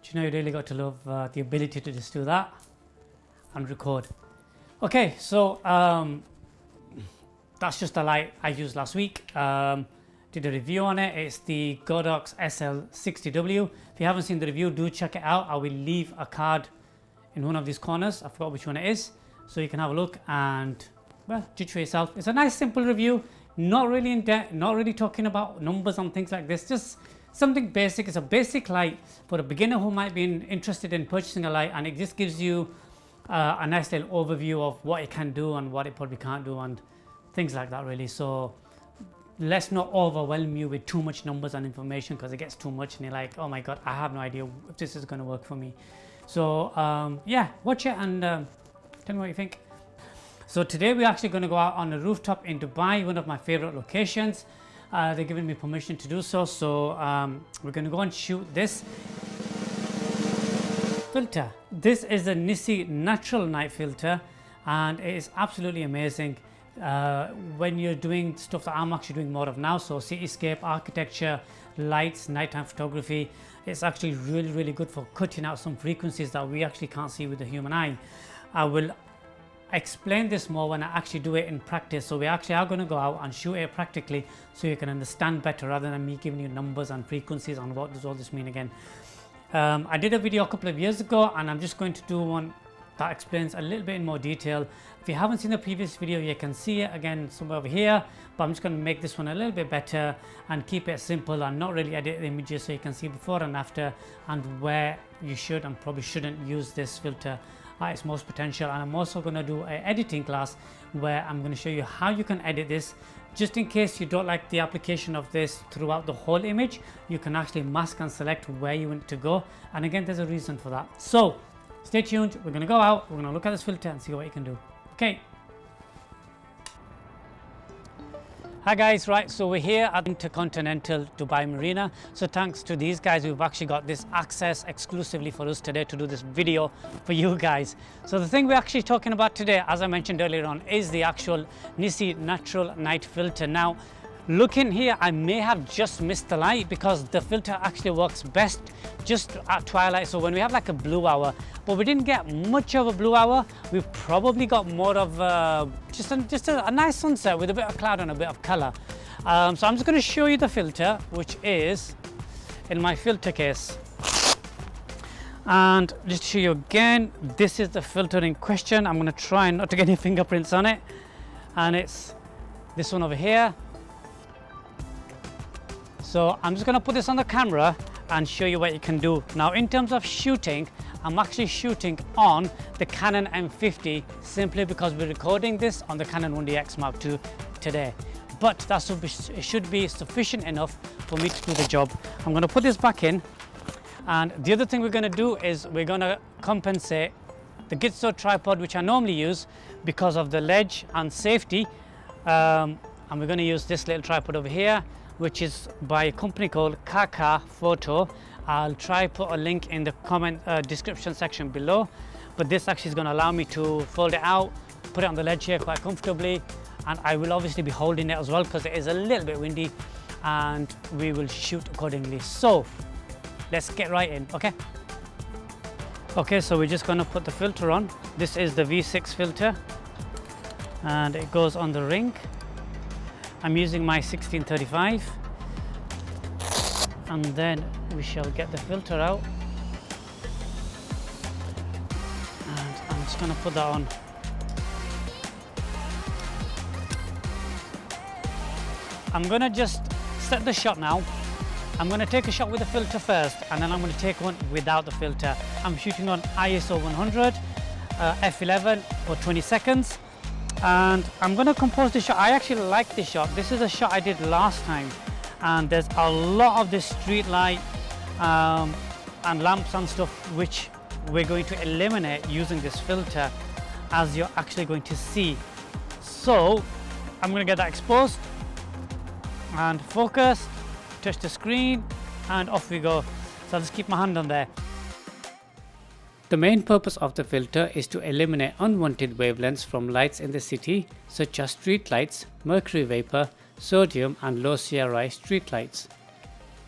Do you know, you really got to love the ability to just do that and record. Okay, so that's just the light I used last week. Did a review on it. It's the Godox SL60W. If you haven't seen the review, do check it out. I will leave a card in one of these corners. I forgot which one it is, so you can have a look and, well, judge for yourself. It's a nice simple review, not really in depth, not really talking about numbers and things like this, just something basic. It's a basic light for a beginner who might be interested in purchasing a light, and it just gives you a nice little overview of what it can do and what it probably can't do and things like that, really. So let's not overwhelm you with too much numbers and information, because it gets too much and you're like, oh my god, I have no idea if this is going to work for me. So yeah, watch it and tell me what you think. So today we're actually going to go out on a rooftop in Dubai, one of my favorite locations. They're giving me permission to do so. So we're going to go and shoot this filter. This is a Nisi Natural Night Filter, and it is absolutely amazing. When you're doing stuff that I'm actually doing more of now, so cityscape, architecture, lights, nighttime photography, it's actually really good for cutting out some frequencies that we actually can't see with the human eye. I will explain this more when I actually do it in practice. So we actually are going to go out and shoot it practically so you can understand better, rather than me giving you numbers and frequencies and what does all this mean again. I did a video a couple of years ago, and I'm just going to do one that explains a little bit in more detail. If you haven't seen the previous video, you can see it again somewhere over here, but I'm just going to make this one a little bit better and keep it simple and not really edit the images, so you can see before and after and where you should and probably shouldn't use this filter at its most potential. And I'm also going to do an editing class where I'm going to show you how you can edit this, just in case you don't like the application of this throughout the whole image. You can actually mask and select where you want it to go, and again, there's a reason for that. So stay tuned. We're going to go out, we're going to look at this filter and see what you can do. Okay. Hi guys, right, so we're here at Intercontinental Dubai Marina. So thanks to these guys, we've actually got this access exclusively for us today to do this video for you guys. So the thing we're actually talking about today, as I mentioned earlier on, is the actual Nisi Natural Night Filter. Now, looking here, I may have just missed the light, because the filter actually works best just at twilight. So when we have like a blue hour, but we didn't get much of a blue hour, we've probably got more of just a nice sunset with a bit of cloud and a bit of color. So I'm just going to show you the filter, which is in my filter case. And just to show you again, this is the filter in question. I'm going to try not to get any fingerprints on it, and it's this one over here. So I'm just going to put this on the camera and show you what you can do. Now, in terms of shooting, I'm actually shooting on the Canon M50, simply because we're recording this on the Canon 1DX Mark II today. But that should be sufficient enough for me to do the job. I'm going to put this back in, and the other thing we're going to do is we're going to compensate the Gitzo tripod, which I normally use because of the ledge and safety, and we're going to use this little tripod over here, which is by a company called Kaka Photo. I'll try put a link in the comment description section below, but this actually is going to allow me to fold it out, put it on the ledge here quite comfortably, and I will obviously be holding it as well because it is a little bit windy, and we will shoot accordingly. So let's get right in. Okay, so we're just going to put the filter on. This is the V6 filter, and it goes on the ring. I'm using my 1635, and then we shall get the filter out, and I'm just going to put that on. I'm going to just set the shot now. I'm going to take a shot with the filter first, and then I'm going to take one without the filter. I'm shooting on ISO 100 f11 for 20 seconds. And I'm going to compose the shot. I actually like this shot. This is a shot I did last time, and there's a lot of this street light and lamps and stuff which we're going to eliminate using this filter, as you're actually going to see. So I'm going to get that exposed and focus, touch the screen, and off we go. So I'll just keep my hand on there. The main purpose of the filter is to eliminate unwanted wavelengths from lights in the city, such as street lights, mercury vapor, sodium and low CRI street lights.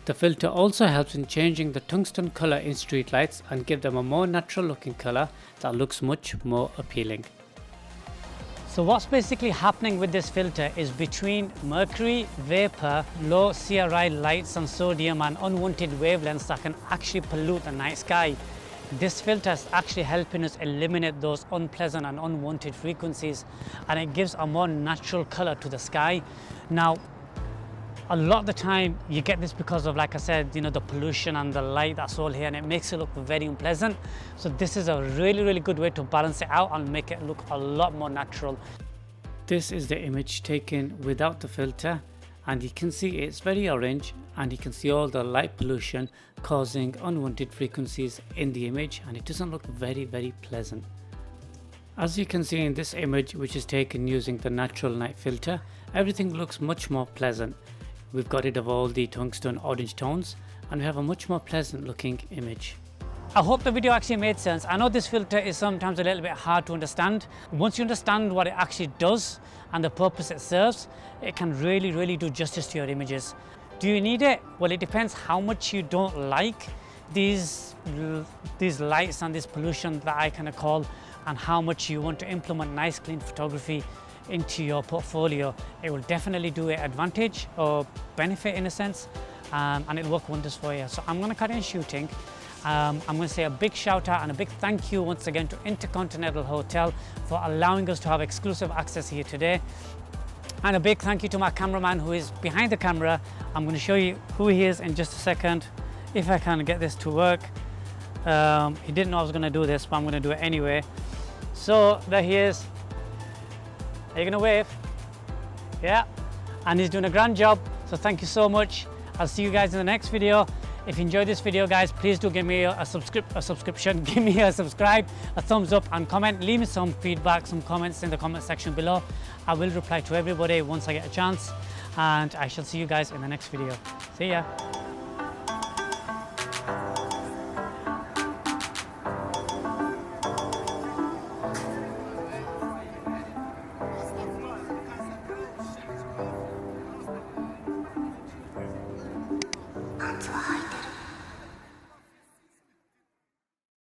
The filter also helps in changing the tungsten color in street lights and give them a more natural looking color that looks much more appealing. So what's basically happening with this filter is between mercury, vapor, low CRI lights and sodium and unwanted wavelengths that can actually pollute the night sky. This filter is actually helping us eliminate those unpleasant and unwanted frequencies, and it gives a more natural color to the sky. Now, a lot of the time you get this because of, like I said, the pollution and the light that's all here, and it makes it look very unpleasant. So this is a really good way to balance it out and make it look a lot more natural. This is the image taken without the filter, and you can see it's very orange, and you can see all the light pollution causing unwanted frequencies in the image, and it doesn't look very pleasant. As you can see in this image, which is taken using the natural night filter, everything looks much more pleasant. We've got rid of all the tungsten orange tones, and we have a much more pleasant looking image. I hope the video actually made sense. I know this filter is sometimes a little bit hard to understand. Once you understand what it actually does and the purpose it serves, it can really do justice to your images. Do you need it? Well, it depends how much you don't like these lights and this pollution that I kind of call, and how much you want to implement nice clean photography into your portfolio. It will definitely do an advantage or benefit in a sense, and it'll work wonders for you. So I'm going to carry on shooting. I'm going to say a big shout out and a big thank you once again to Intercontinental Hotel for allowing us to have exclusive access here today. And a big thank you to my cameraman who is behind the camera. I'm going to show you who he is in just a second, if I can get this to work. He didn't know I was going to do this, but I'm going to do it anyway. So there he is. Are you going to wave? Yeah. And he's doing a grand job. So thank you so much. I'll see you guys in the next video. If you enjoyed this video, guys, please do give me a subscription, give me a subscribe, a thumbs up and comment. Leave me some feedback, some comments in the comment section below. I will reply to everybody once I get a chance, and I shall see you guys in the next video. See ya.